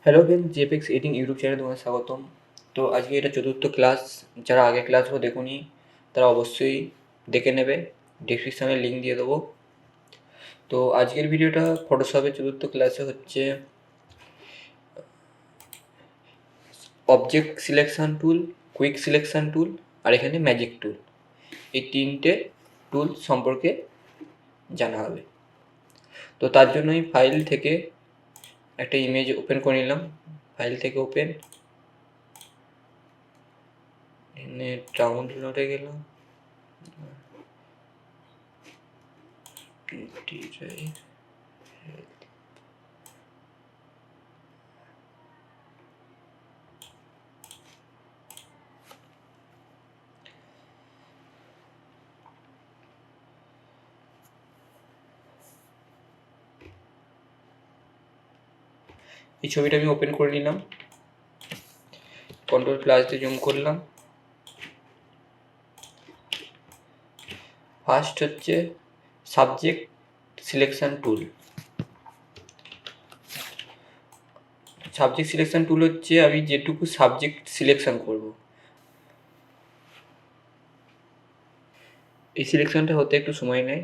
Hello friend, জেপেক্স editing YouTube চ্যানেলে তোমাদের স্বাগতম। তো আজকে এটা চতুর্থ ক্লাস। যারা আগে ক্লাসগুলো দেখুনি তারা অবশ্যই দেখে নেবে, ডেসক্রিপশানে লিঙ্ক দিয়ে দেবো। তো আজকের ভিডিওটা ফটোশপের চতুর্থ ক্লাসে হচ্ছে অবজেক্ট সিলেকশান টুল, কুইক সিলেকশান টুল আর এখানে ম্যাজিক টুল, এই তিনটে টুল সম্পর্কে জানা হবে। তো তার জন্য আমি ফাইল থেকে একটা ইমেজ ওপেন করে নিলাম। ফাইল থেকে ওপেন, এখানে ডাউনলোডে গেলাম, এই ছবিটা আমি ওপেন করে নিলাম, কন্ট্রোল প্লাস দিয়ে জুম করলাম। ফার্স্ট হচ্ছে subject selection tool. Subject selection tool হচ্ছে আমি যেটুকু সাবজেক্ট সিলেকশন করব, এই সিলেকশনটা হতে একটু সময় নেয়।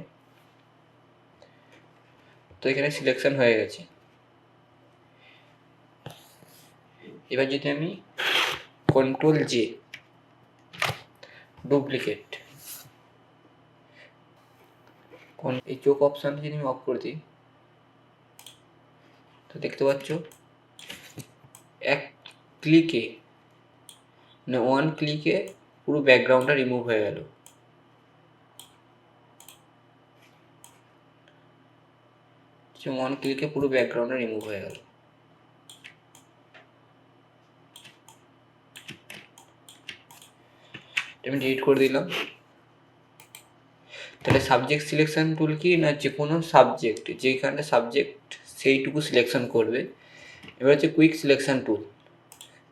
তো এখানে সিলেকশন হয়ে গেছে। এবার যদি আমি কন্ট্রোল জে ডুপ্লিকেট, এই চোখ অপশানটা যদি আমি অফ করে দিই, তো দেখতে পাচ্ছ এক ক্লিকে, মানে ওয়ান ক্লিকে পুরো ব্যাকগ্রাউন্ডটা রিমুভ হয়ে গেল। ওয়ান ক্লিকে পুরো ব্যাকগ্রাউন্ডটা রিমুভ হয়ে গেল। আমি ডিলিট করে দিলাম। তাহলে সাবজেক্ট সিলেকশন টুল কি না, যে কোনো সাবজেক্ট, যেখানে সাবজেক্ট সেইটুকু সিলেকশন করবে। এবার হচ্ছে quick selection tool.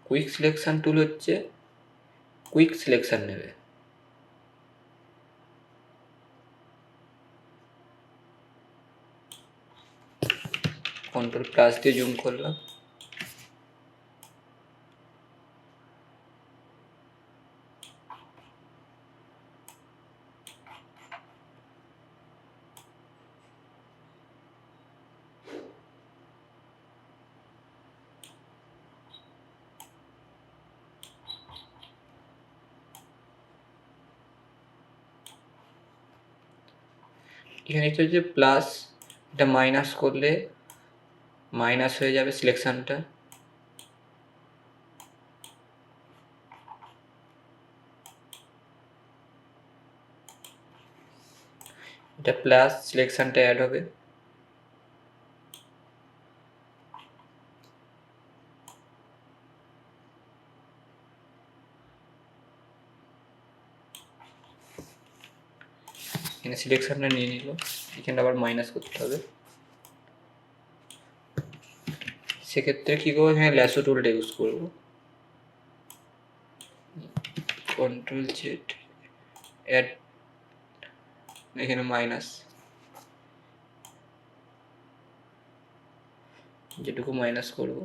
Quick selection tool হচ্ছে কুইক সিলেকশন নেবে। কন্ট্রোল প্লাস দিয়ে জুম করলাম। এখানে হচ্ছে প্লাস, এটা মাইনাস করলে মাইনাস হয়ে যাবে সিলেকশনটা। এটা প্লাস, সিলেকশনটা অ্যাড হবে। এখানে সিলেকশনটা নিয়ে নিল, এখানে আবার মাইনাস করতে হবে। সেক্ষেত্রে কী করবো, এখানে ল্যাসো টুলটা ইউজ করবো। কন্ট্রোল জেড অ্যাড, এখানে মাইনাস, যেটুকু মাইনাস করবো।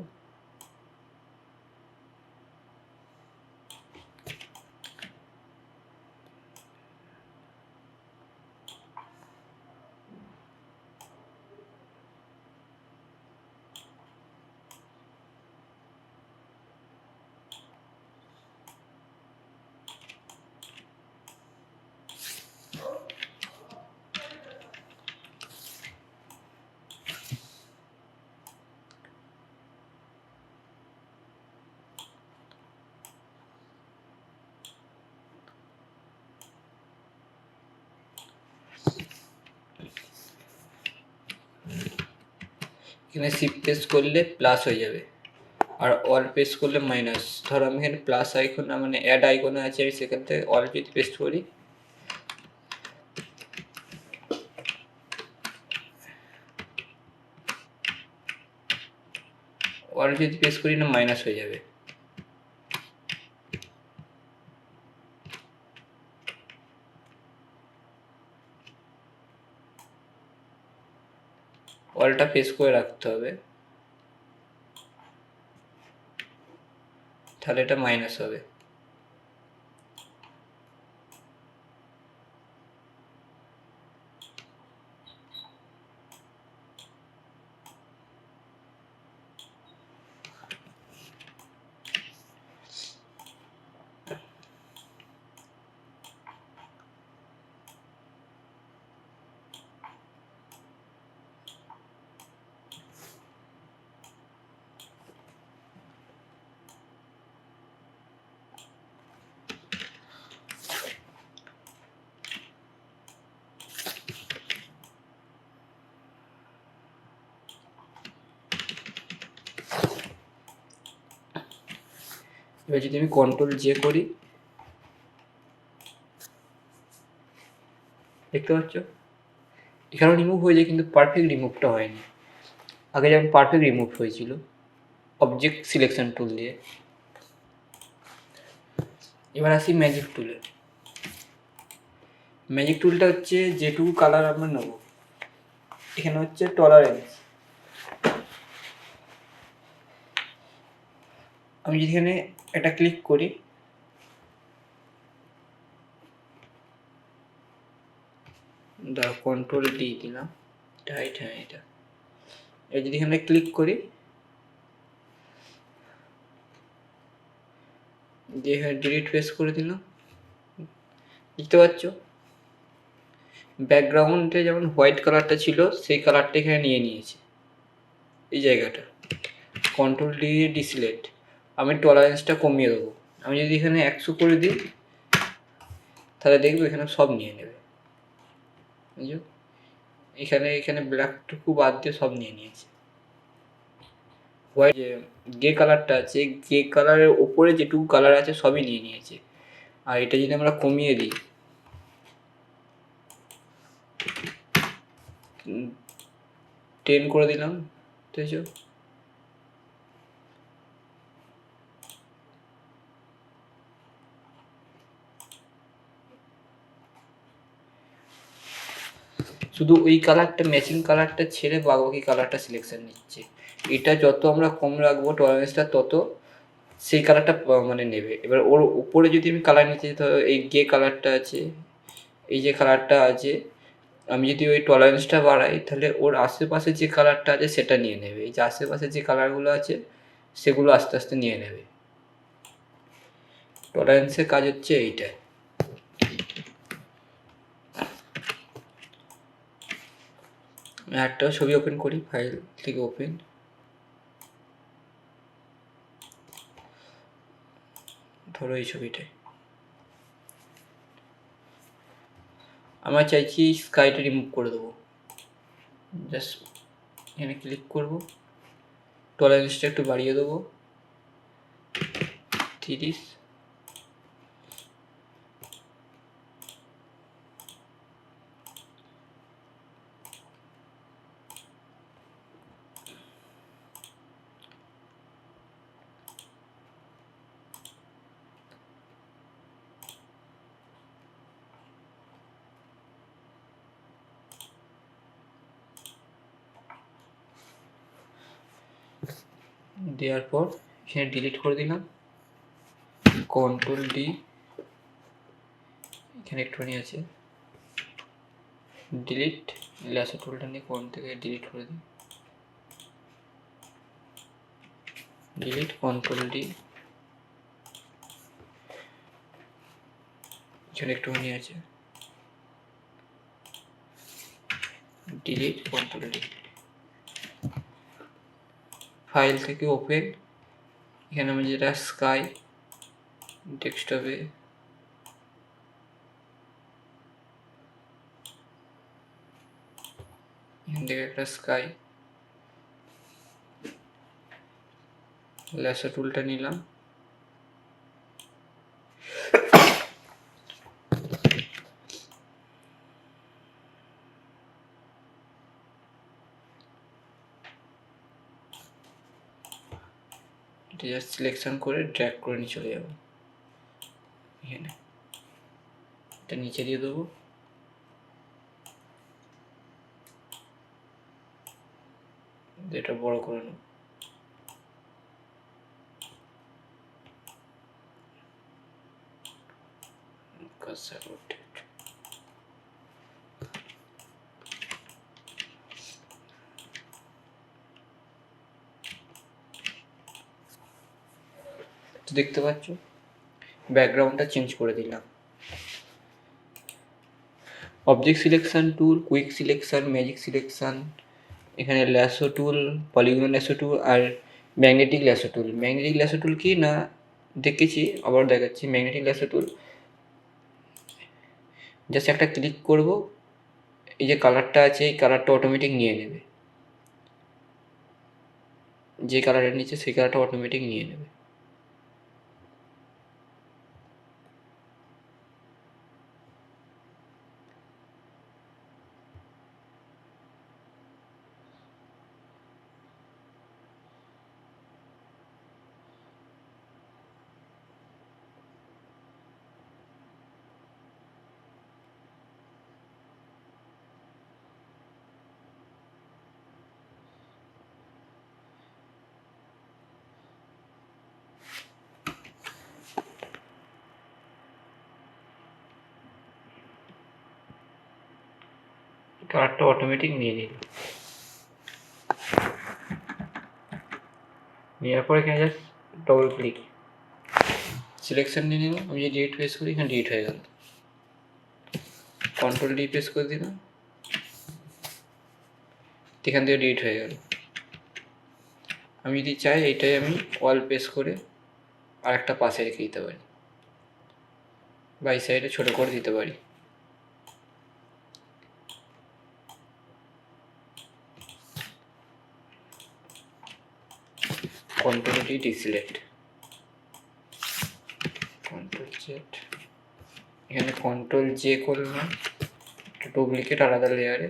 এখানে শিফট প্রেস করলে প্লাস হয়ে যাবে, আর অল প্রেস করলে মাইনাস। ধরো আমি এখানে প্লাস আইকন, মানে অ্যাড আইকনে আছে, আমি সেখান থেকে অল যদি প্রেস করি, অল যদি প্রেস করি না মাইনাস হয়ে যাবে। অলটা প্রেস করে রাখতে হবে। তাহলে এটা মাইনাস হবে। এবার যদি আমি কন্ট্রোল জে করি, দেখতে পাচ্ছ এখানেও রিমুভ হয়ে যায়, কিন্তু পারফেক্ট রিমুভটা হয়নি। আগে যেমন পারফেক্ট রিমুভ হয়েছিল অবজেক্ট সিলেকশন টুল দিয়ে। এবার আসি ম্যাজিক টুলে। ম্যাজিক টুলটা হচ্ছে যেটুকু কালার আমরা নেব, এখানে হচ্ছে টলারেন্স। আমি যদি এখানে একটা ক্লিক করি, কন্ট্রোল ডি দিলাম, হ্যাঁ এটা। এই যদি এখানে ক্লিক করি, দিয়ে এখানে ডিলিট পেস করে দিলাম, দেখতে পাচ্ছ ব্যাকগ্রাউন্ডে যেমন হোয়াইট কালারটা ছিল সেই কালারটা এখানে নিয়ে নিয়েছে এই জায়গাটা। কন্ট্রোল ডি ডিসিলেক্ট, আমি টলারেন্সটা কমিয়ে দেবো। আমি যদি এখানে 100 করে দিই, তাহলে দেখবো এখানে সব নিয়ে নেবে। বুঝছো, এখানে এখানে ব্ল্যাকটুকু বাদ দিয়ে সব নিয়ে নিয়েছে। হোয়াইট যে গ্রে কালারটা আছে, গ্রে কালারের ওপরে যেটুকু কালার আছে সবই নিয়ে নিয়েছে। আর এটা যদি আমরা কমিয়ে দিই, 10 করে দিলাম, বুঝেছো? শুধু ওই কালারটা, ম্যাচিং কালারটা ছেড়ে বাকি কালারটা সিলেকশন নিচ্ছে। এটা যত আমরা কম রাখবো টলারেন্সটা, তত সেই কালারটা মানে নেবে। এবার ওর উপরে যদি আমি কালার নিতে চাই, তো এই গ্রে কালারটা আছে, এই যে কালারটা আছে, আমি যদি ওই টলারেন্সটা বাড়াই, তাহলে ওর আশেপাশে যে কালারটা আছে সেটা নিয়ে নেবে। এই যে আশেপাশে যে কালারগুলো আছে সেগুলো আস্তে আস্তে নিয়ে নেবে। টলারেন্সের কাজ হচ্ছে এইটা। আমি একটা ছবি ওপেন করি, ফাইল থেকে ওপেন, ধরো এই ছবিটাই আমরা চাইছি স্কাইটা রিমুভ করে দেবো। জাস্ট এখানে ক্লিক করব, টলারেন্সটা একটু বাড়িয়ে দেবো 30। দেওয়ার পর এখানে ডিলিট করে দিলাম, কন্ট্রোল ডি, এখানে একটুখানি আছে ডিলিট, ল্যাসো টুলটা নিয়ে কোন থেকে ডিলিট করে দিই, ডিলিট, কন্ট্রোল ডি, এখানে একটুখানি আছে ডিলিট, কন্ট্রোল ডি। ফাইল থেকে ওপেন, এখানে আমি যেটা স্কাই, ডেস্কটপে এখান থেকে একটা স্কাই, ল্যাসো টুলটা নিলাম, এটা জাস্ট সিলেকশন করে ড্র্যাগ করে নিয়ে চলে যাবো এখানে, এটা নিচে দিয়ে দেবো, এটা বড় করে নেব। Cursor rotate. তো দেখতে পাচ্ছ ব্যাকগ্রাউন্ডটা চেঞ্জ করে দিলাম। Object selection tool, quick selection, magic selection, এখানে lasso tool, polygon lasso tool আর magnetic lasso tool. Magnetic lasso tool কি না দেখেছি, আবার দেখাচ্ছি। ম্যাগনেটিক ল্যাসো টুল জাস্ট একটা ক্লিক করব, এই যে কালারটা আছে এই কালারটা অটোমেটিক নিয়ে নেবে, যে কালারের নিচে সেই কালারটা অটোমেটিক নিয়ে নেবে। কালারটা অটোমেটিক নিয়ে নিল। নেওয়ার পর এখানে জাস্ট ডবল ক্লিক সিলেকশন নিয়ে নিলাম। আমি যদি ডিলিট প্রেস করি এখানে ডিলিট হয়ে গেল। কন্ট্রোল ডি প্রেস করে দিলাম, এখান থেকে ডিলিট হয়ে গেল। আমি যদি চাই এইটাই আমি অল প্রেস করে আর একটা পাশে রেখে দিতে পারি, বা এই সাইডে ছোটো করে দিতে পারি। Control D deselect, control Z, এখানে কন্ট্রোল জে করলাম, ডুপ্লিকেট আলাদা লেয়ারে।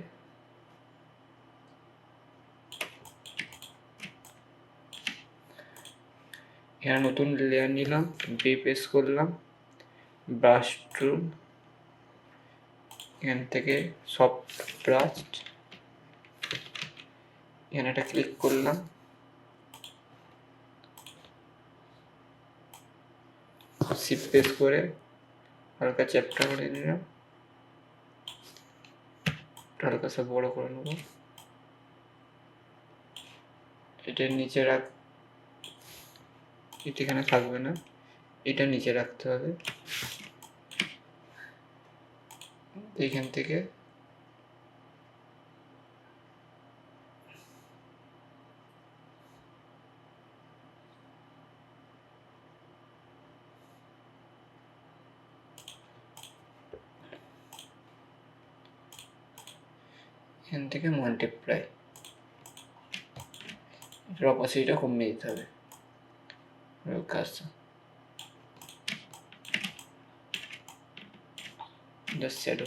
এখানে নতুন লেয়ার নিলাম, বি প্রেস করলাম, ব্রাশ টুল, এখান থেকে সফট ব্রাশ, এখানে একটা ক্লিক করলাম, শিফট প্রেস করে হালকা চ্যাপ্টা করে নিলাম, হালকা সব বড় করে নেব। এটার নিচে রাখ, এটা এখানে থাকবে না, এটা নিচে রাখতে হবে। এইখান থেকে মাল্টিপ্লাই, এটার অপাসিটিটা কমিয়ে দিতে হবে। কাজটা জাস্ট শ্যাডো।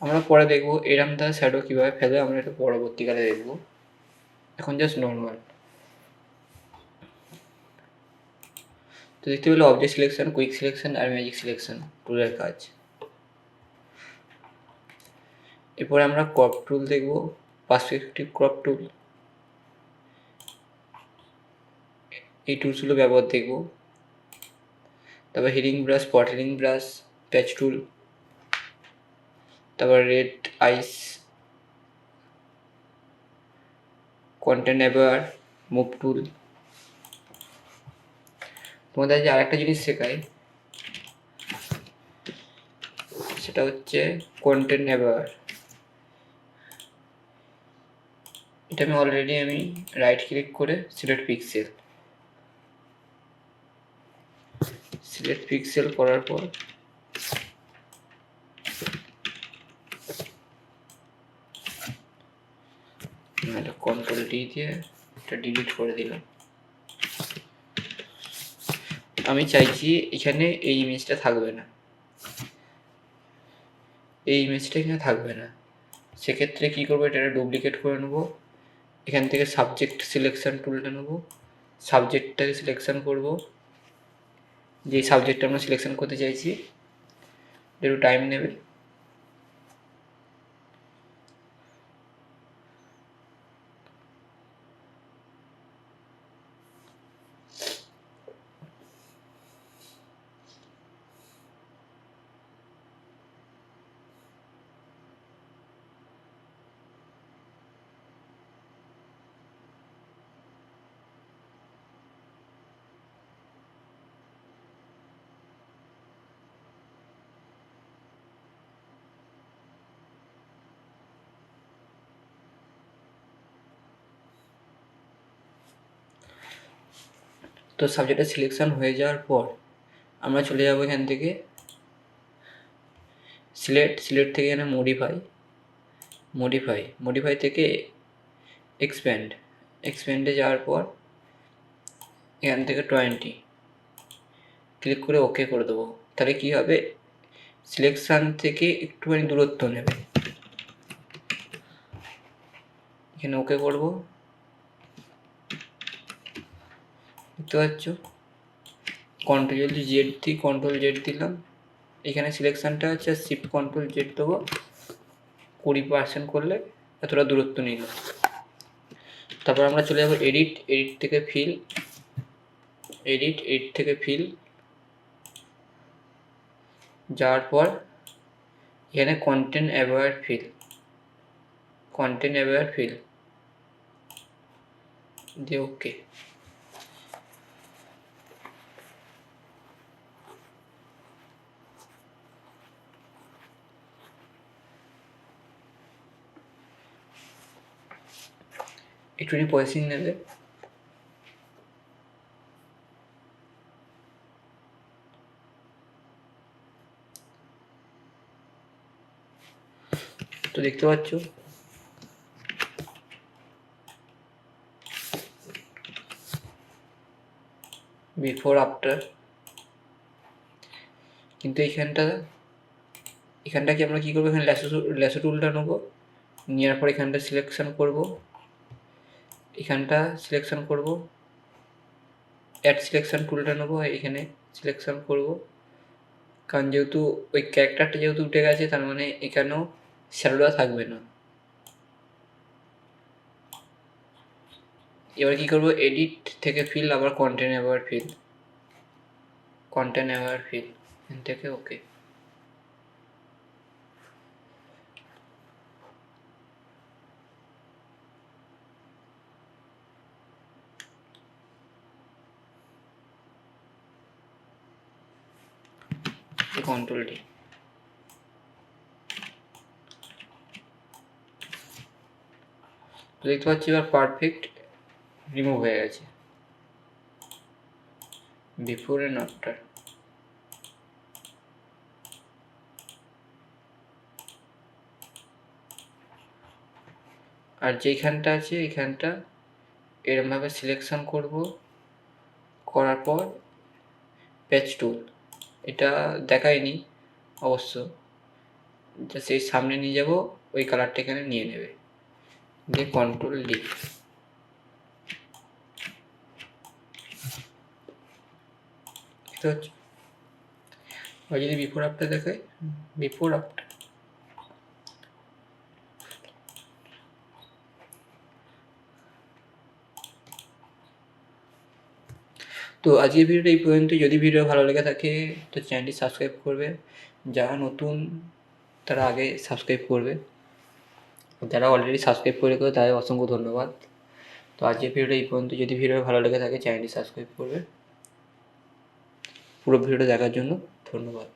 আমরা পরে দেখবো এরম তার শ্যাডো কীভাবে ফেলে, আমরা এটা পরবর্তীকালে দেখবো। এখন জাস্ট নর্মাল। তো দেখতে পেলে অবজেক্ট সিলেকশন, কুইক সিলেকশন আর ম্যাজিক সিলেকশন টুলের কাজ। এরপরে আমরা ক্রপ টুল দেখবো, পার্সপেক্টিভ ক্রপ টুল, এই টুলসগুলো ব্যবহার দেখবো। তারপর healing brush, spot healing brush, patch tool, তারপর রেড আইস, কন্টেন্ট এবার, মুভ টুল। তোমাদের যে আরেকটা জিনিস শেখাই, সেটা হচ্ছে কন্টেন্ট এবার। এটা আমি অলরেডি রাইট ক্লিক করে সিলেক্ট পিক্সেল, সিলেক্ট পিক্সেল করার পর কন্ট্রোল ডি দিয়ে এটা ডিলিট করে দিলাম। আমি চাইছি এখানে এই ইমেজটা থাকবে না, এই ইমেজটা এখানে থাকবে না। সেক্ষেত্রে কী করবো, এটা ডুপ্লিকেট করে নেবো। এখান থেকে সাবজেক্ট সিলেকশন টুলটা নেবো, সাবজেক্টটাকে সিলেকশন করব, যে সাবজেক্টটা আমরা সিলেকশন করতে চাইছি। একটু টাইম নেবে। তো সাবজেক্টের সিলেকশান হয়ে যাওয়ার পর আমরা চলে যাব এখান থেকে সিলেক্ট থেকে এখানে মডিফাই থেকে এক্সপ্যান্ডে যাওয়ার পর এখান থেকে 20 ক্লিক করে ওকে করে দেবো। তাহলে কী হবে, সিলেকশান থেকে একটুখানি দূরত্ব নেবে। এখানে ওকে করব, দেখতে পাচ্ছ। কন্ট্রোল জেড দিলাম। এখানে সিলেকশানটা হচ্ছে শিফট কন্ট্রোল জেড দেবো। 20% করলে এতটা দূরত্ব নিল। তারপর আমরা চলে যাবো এডিট থেকে ফিল যাওয়ার পর এখানে কন্টেন্ট অ্যাওয়্যার ফিল দিয়ে ওকে। একটুখানি পয়সিং নেবে। তো দেখতে পাচ্ছ বিফোর আফটার। কিন্তু এখানটা কি আমরা কী করবো, এখানে ল্যাসো টুলটা নেবো, নেওয়ার পর এখানটা সিলেকশান করব, অ্যাড সিলেকশান টুলটা নেবো, এখানে সিলেকশান করব। কারণ যেহেতু ওই ক্যারেক্টারটা যেহেতু উঠে গেছে, তার মানে এখানেও শ্যাডোটা থাকবে না। এবার কী করবো, এডিট থেকে ফিল, আবার কন্টেন্ট অ্যাওয়্যার ফিল এখান থেকে ওকে। Control D. দেখতে পাচ্ছি এবার পারফেক্ট রিমুভ হয়ে গেছে বিফোর অ্যান্ড আফটার। আর যেইখানটা আছে এখানটা এরমভাবে সিলেকশান করার পর প্যাচ টুল, এটা দেখায়নি অবশ্য, সেই সামনে নিয়ে যাব, ওই কালারটা এখানে নিয়ে নেবে, দিয়ে কন্ট্রোল ডি। দেখতে পাচ্ছ, আর যদি বিফোর আফটার দেখায়, বিফোর আফটার। তো আজকের ভিডিওটা এই পর্যন্ত। যদি ভিডিও ভালো লেগে থাকে তো চ্যানেলটি সাবস্ক্রাইব করবে, যারা নতুন তারা আগে সাবস্ক্রাইব করবে, যারা অলরেডি সাবস্ক্রাইব করে রেখেছে তাদের অসংখ্য ধন্যবাদ। তো আজকের ভিডিওটা এই পর্যন্ত। যদি ভিডিও ভালো লেগে থাকে চ্যানেলটি সাবস্ক্রাইব করবে। পুরো ভিডিওটা দেখার জন্য ধন্যবাদ।